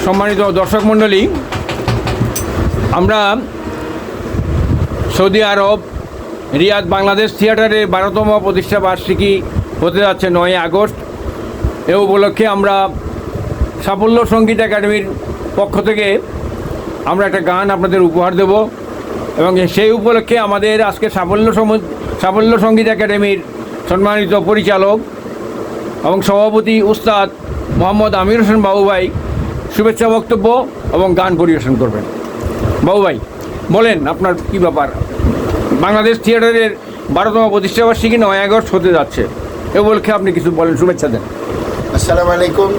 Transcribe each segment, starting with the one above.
সম্মানিত দর্শক মণ্ডলী, আমরা সৌদি আরব রিয়াদ বাংলাদেশ থিয়েটারের 12তম প্রতিষ্ঠা বার্ষিকী হতে যাচ্ছে 9 আগস্ট। এ উপলক্ষে আমরা সাফল্য সঙ্গীত একাডেমির পক্ষ থেকে আমরা একটা গান আপনাদের উপহার দেব এবং সেই উপলক্ষে আমাদের আজকে সাফল্য সঙ্গীত একাডেমির সম্মানিত পরিচালক এবং সভাপতি উস্তাদ মোহাম্মদ আমির হোসেন বাবু ভাই শুভেচ্ছা বক্তব্য এবং গান পরিবেশন করবেন। বাবু ভাই বলেন, আপনার কী ব্যাপার? বাংলাদেশ থিয়েটারের 12তম প্রতিষ্ঠাবার্ষিকী 9 আগস্ট হতে যাচ্ছে, এ উপলক্ষে আপনি কিছু বলেন, শুভেচ্ছা দেন। আসসালামু আলাইকুম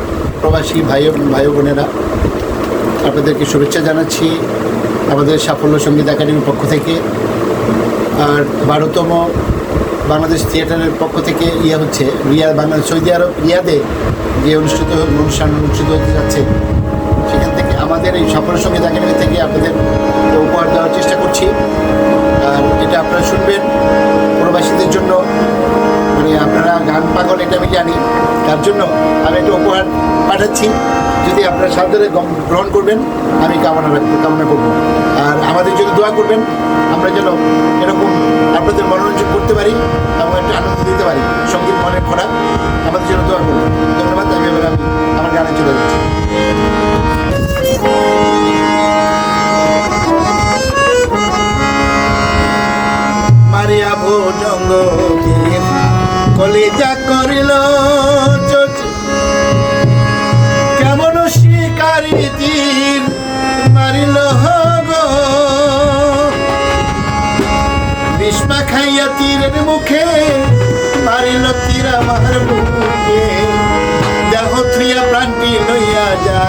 প্রবাসী ভাই বোনেরা, আপনাদেরকে শুভেচ্ছা জানাচ্ছি আমাদের সাফল্য সঙ্গীত একাডেমির পক্ষ থেকে। আর 12তম বাংলাদেশ থিয়েটারের পক্ষ থেকে হচ্ছে সৌদি আরব রিয়াদে যে অনুষ্ঠান অনুষ্ঠিত হতে যাচ্ছে, সেখান থেকে আমাদের এই সাফল্য সঙ্গীত একাডেমি থেকে আপনাদের উপহার দেওয়ার চেষ্টা করছি। আর এটা আপনারা শুনবেন প্রবাসীদের জন্য, মানে আপনারা গান পাগল এটা আমি জানি, তার জন্য আমি একটা উপহার পাঠাচ্ছি। যদি আপনারা সাদরে গ্রহণ করবেন আমি কামনা করব। আর আমাদের জন্য দোয়া করবেন, আমরা যেন এরকম আপনাদের মনোরঞ্জন করতে পারি এবং একটা আনন্দ দিতে পারি। সঙ্গীত মনের খোরাক, আমাদের জন্য দোয়া করবেন। ধন্যবাদ। আমি আমার গানে চলে যাচ্ছি। মারিয়া ভোজঙ্গ কলিজা করিল কেমন শিকারি তীর মারিল গো, বিষ্মা খাইয়া তীরের মুখে মারিল তীর আমার বুকে, দেহ থুইয়া প্রাণটি লইয়া যা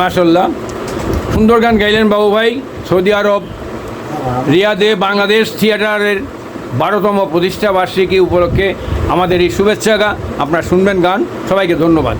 মাশাল্লাহ, সুন্দর গান গাইলেন বাবু ভাই। সৌদি আরব রিয়াদে বাংলাদেশ থিয়েটারের 12তম প্রতিষ্ঠা বার্ষিকী উপলক্ষে আমাদের এই শুভেচ্ছা গান আপনারা শুনবেন গান। সবাইকে ধন্যবাদ।